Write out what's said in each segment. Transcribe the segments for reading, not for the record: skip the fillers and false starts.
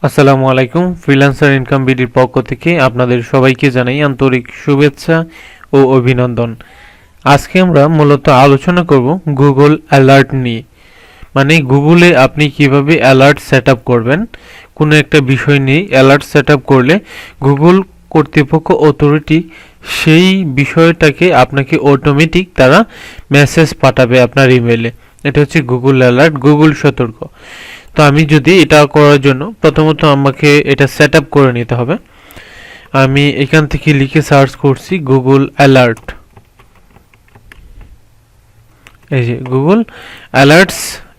আসসালামু আলাইকুম। Freelancer income বিডির পক্ষ থেকে আপনাদের সবাইকে জানাই আন্তরিক শুভেচ্ছা ও অভিনন্দন। আজকে আমরা মূলত আলোচনা করব গুগল অ্যালার্ট নিয়ে। মানে গুগলে আপনি কিভাবে অ্যালার্ট সেট আপ করবেন। কোনো একটা বিষয় নিয়ে অ্যালার্ট সেট আপ করলে গুগল কর্তৃপক্ষ অথরিটি সেই বিষয়টাকে আপনাকে অটোমেটিক তারা মেসেজ পাঠাবে আপনার ইমেলে। এটা হচ্ছে গুগল অ্যালার্ট, গুগল সতর্ক। তো আমি যদি এটা করার জন্য প্রথমত আমাকে এটা সেট আপ করে নিতে হবে। আমি এখান থেকে লিখে সার্চ করছি গুগল অ্যালার্ট। এই যে গুগল অ্যালার্টস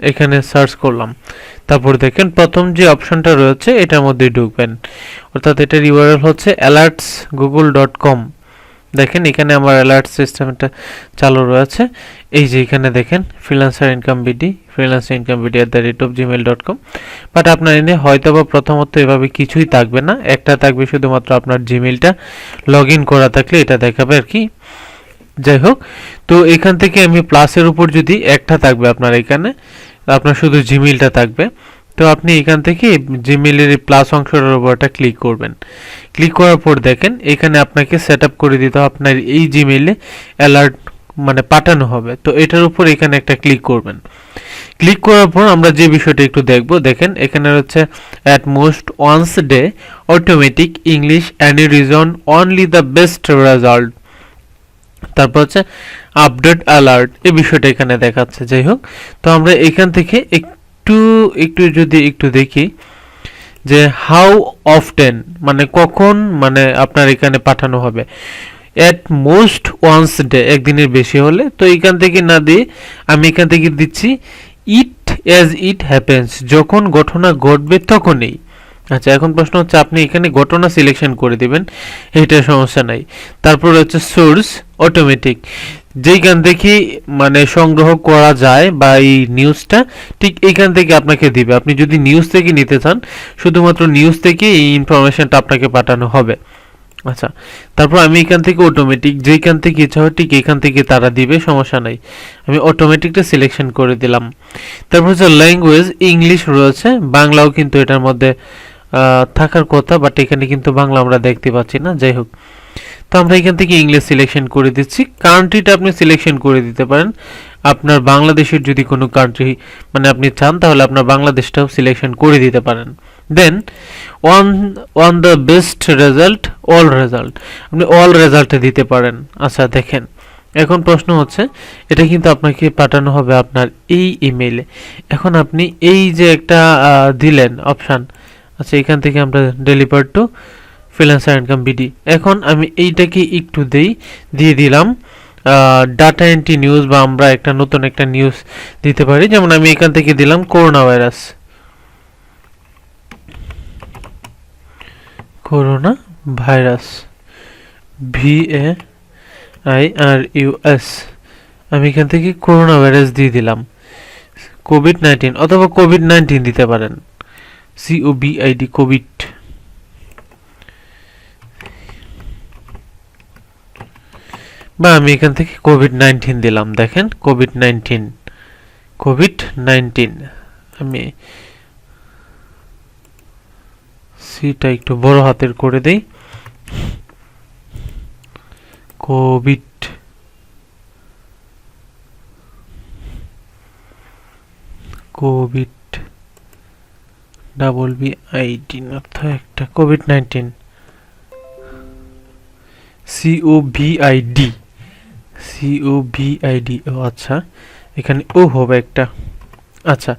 এখানে সার্চ করলাম। তারপর দেখেন প্রথম যে অপশনটা রয়েছে এটার মধ্যে ঢুকবেন, অর্থাৎ এটার ইউআরএল হচ্ছে alertsgoogle.com। দেখেন এখানে আমার অ্যালার্ট সিস্টেমটা চালু রয়েছে। এই যে এখানে দেখেন freelancer income bd@gmail.com। বাট আপনার এনে হয়তো বা প্রথমত এভাবে কিছুই থাকবে না, একটা থাকবে শুধুমাত্র আপনার জিমেইলটা লগ ইন করা থাকলে এটা দেখাবে আর কি। যাই হোক, তো এখান থেকে আমি প্লাসের উপর যদি একটা থাকবে আপনার এখানে, আপনার শুধু জিমেইলটা থাকবে। তো আপনি এখান থেকে জিমেইলের প্লাস অংশটার উপর একটা ক্লিক করবেন। ক্লিক করার পর দেখেন এখানে আপনাকে সেট আপ করে দিতে হবে আপনার এই জিমেইলে অ্যালার্ট মানে পাঠানো হবে। তো এটার উপর এখানে একটা ক্লিক করবেন। ক্লিক করার পর আমরা যে বিষয়টা একটু দেখব, দেখেন এখানে হচ্ছে at most once day automatic English any reason only the best result. তারপর হচ্ছে আপডেট অ্যালার্ট, এই বিষয়টা এখানে দেখাচ্ছে। যাই হোক, তো আমরা এখান থেকে একটু যদি দেখি যে হাউ অফটেন মানে কখন মানে আপনার এখানে পাঠানো হবে। এট মোস্ট ওয়ান্স ডে, একদিনের বেশি হলে। তো এখান থেকে না দিয়ে আমি এখান থেকে দিচ্ছি ইট অ্যাজ ইট হ্যাপেন্স, যখন ঘটনা ঘটবে তখনই। আচ্ছা, এখন প্রশ্ন হচ্ছে আপনি এখানে ঘটনা সিলেকশন করে দিবেন, এটা সমস্যা নাই। তারপর হচ্ছে সোর্স অটোমেটিক, যেইখান থেকে মানে সংগ্রহ করা যায় বা এই নিউজটা ঠিক এইখান থেকে আপনাকে দিবে। আপনি যদি নিউজ থেকে নিতে চান শুধুমাত্র নিউজ থেকে এই ইনফরমেশনটা আপনাকে পাঠানো হবে। আচ্ছা, তারপর আমি এখান থেকে অটোমেটিক, যেইখান থেকে ইচ্ছা হয় ঠিক এখান থেকে তারা দিবে, সমস্যা নাই। আমি অটোমেটিকটা সিলেকশন করে দিলাম। তারপর হচ্ছে ল্যাঙ্গুয়েজ ইংলিশ রয়েছে, বাংলাও কিন্তু এটার মধ্যে থাকার কথা, বাট এখানে কিন্তু বাংলা আমরা দেখতে পাচ্ছি না। যাই হোক, তো আমরা এখান থেকে ইংলিশ সিলেকশন করে দিচ্ছি। কান্ট্রিটা আপনি সিলেকশন করে দিতে পারেন। আপনার বাংলাদেশের যদি কোনো কান্ট্রি মানে আপনি চান তাহলে আপনার বাংলাদেশটাও সিলেকশন করে দিতে পারেন। Then one the best result all result, আপনি অল রেজাল্টে দিতে পারেন। আচ্ছা দেখেন, এখন প্রশ্ন হচ্ছে এটা কিন্তু আপনাকে পাঠানো হবে আপনার এই ইমেইলে। এখন আপনি এই যে একটা দিলেন অপশান, আচ্ছা এখান থেকে আমরা deliver two freelancer income BD. এখন আমি এইটাকে একটু দিয়ে দিলাম ডাটা এন্ট্রি নিউজ, বা আমরা একটা নতুন একটা নিউজ দিতে পারি। যেমন আমি এখান থেকে দিলাম করোনা ভাইরাস, VAIRUS। আমি এখান থেকে করোনা ভাইরাস দিয়ে দিলাম। কোভিড-19 অথবা কোভিড-19 দিতে পারেন, COVID কোভিড। বা আমি এখান থেকে কোভিড-19 দিলাম। দেখেন কোভিড-19 আমি সিটা একটু বড় হাতের করে দেই। কোভিড অর্থাৎ একটা কোভিড-19 COVID। ও আচ্ছা, এখানে ও হবে একটা। আচ্ছা,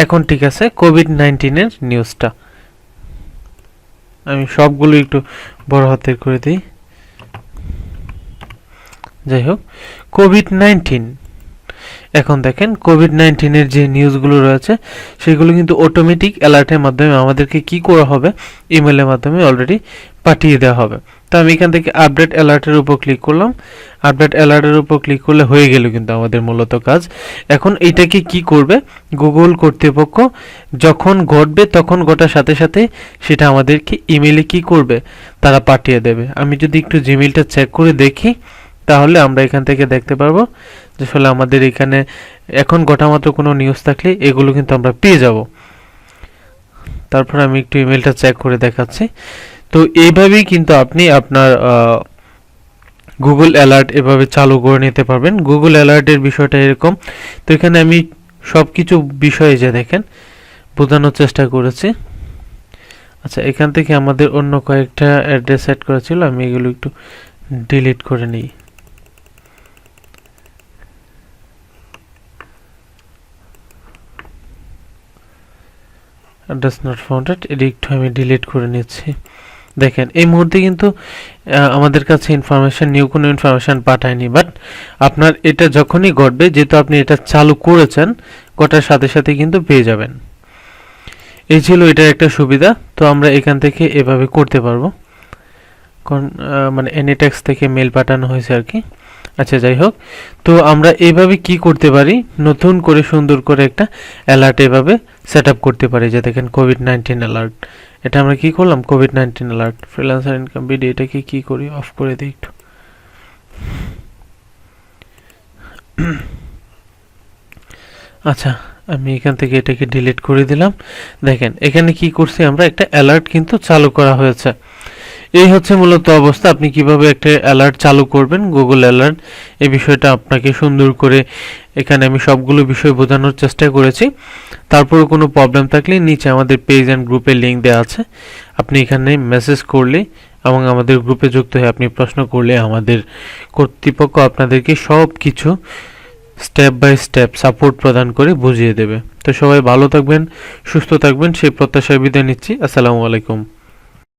এখন ঠিক আছে। কোভিড-19 এর নিউজটা আমি সবগুলো একটু বড় হাতের করে দিই। যাই হোক, কোভিড-19। এখন দেখেন কোভিড-19 এর যে নিউজগুলো রয়েছে সেগুলো কিন্তু অটোমেটিক অ্যালার্টের মাধ্যমে আমাদেরকে কি করা হবে, ইমেলের মাধ্যমে অলরেডি পাঠিয়ে দেওয়া হবে। তো আমি এখান থেকে আপডেট অ্যালার্টের উপর ক্লিক করলাম। আপডেট অ্যালার্টের উপর ক্লিক করলে হয়ে গেল কিন্তু আমাদের মূলত কাজ। এখন এইটাকে কি করবে গুগল কর্তৃপক্ষ, যখন ঘটবে তখন ঘটার সাথে সাথে সেটা আমাদেরকে ইমেলে কি করবে, তারা পাঠিয়ে দেবে। আমি যদি একটু জিমেইলটা চেক করে দেখি তাহলে আমরা এখান থেকে দেখতে পারবো যে আসলে আমাদের এখানে এখন ঘটামাত্র কোনো নিউজ থাকলে এগুলো কিন্তু আমরা পেয়ে যাব। তারপর আমি একটু ইমেলটা চেক করে দেখাচ্ছি। তো এইভাবেই কিন্তু আপনি আপনার গুগল অ্যালার্ট এভাবে চালু করে নিতে পারবেন। গুগল অ্যালার্টের বিষয়টা এরকম। তো এখানে আমি সব কিছু বিষয়ে যে দেখেন বোঝানোর চেষ্টা করেছি। আচ্ছা, এখান থেকে আমাদের অন্য কয়েকটা অ্যাড্রেস সেট করা ছিল, আমি এগুলো একটু ডিলিট করে নিই। অ্যাড্রেস নট ফাউন্ডেড, এটা একটু আমি ডিলিট করে নিচ্ছি। দেখেন এই মুহূর্তে কিন্তু আমাদের কাছে নিউ কোনো ইনফরমেশন পাঠায়নি, বাট আপনার এটা যখনই ঘটবে, যেহেতু আপনি এটা চালু করেছেন, ঘটার সাথে সাথে কিন্তু পেয়ে যাবেন। এই ছিল এটার একটা সুবিধা। তো আমরা এখান থেকে এভাবে করতে পারবো, কারণ মানে এনিটেক্স থেকে মেল পাঠানো হয়েছে আর কি। আচ্ছা, যাই হোক, তো আমরা এইভাবে কি করতে পারি, নতুন করে সুন্দর করে একটা অ্যালার্ট এভাবে সেট আপ করতে পারি। যে দেখেন কোভিড-19 অ্যালার্ট, এটা আমরা কি করলাম, COVID-19 alert, freelancer income video, এটাকে কি করি, অফ করে দিই একটু। আচ্ছা, আমি এখান থেকে এটাকে ডিলিট করে দিলাম। দেখেন এখানে কি করছি আমরা, একটা অ্যালার্ট কিন্তু চালু করা হয়েছে। এই হচ্ছে মূলত অবস্থা। আপনি কিভাবে একটা অ্যালার্ট চালু করবেন, গুগল অ্যালার্ট, এই বিষয়টা আপনাকে সুন্দর করে এখানে আমি সবগুলো বিষয় বোঝানোর চেষ্টা করেছি। তারপরে কোনো প্রবলেম থাকলে নিচে আমাদের পেজ অ্যান্ড গ্রুপের লিঙ্ক দেওয়া আছে, আপনি এখানে মেসেজ করলে এবং আমাদের গ্রুপে যুক্ত হয়ে আপনি প্রশ্ন করলে আমাদের কর্তৃপক্ষ আপনাদেরকে সব কিছু স্টেপ বাই স্টেপ সাপোর্ট প্রদান করে বুঝিয়ে দেবে। তো সবাই ভালো থাকবেন, সুস্থ থাকবেন, সেই প্রত্যাশায় বিদায় নিচ্ছি। আসসালামু আলাইকুম।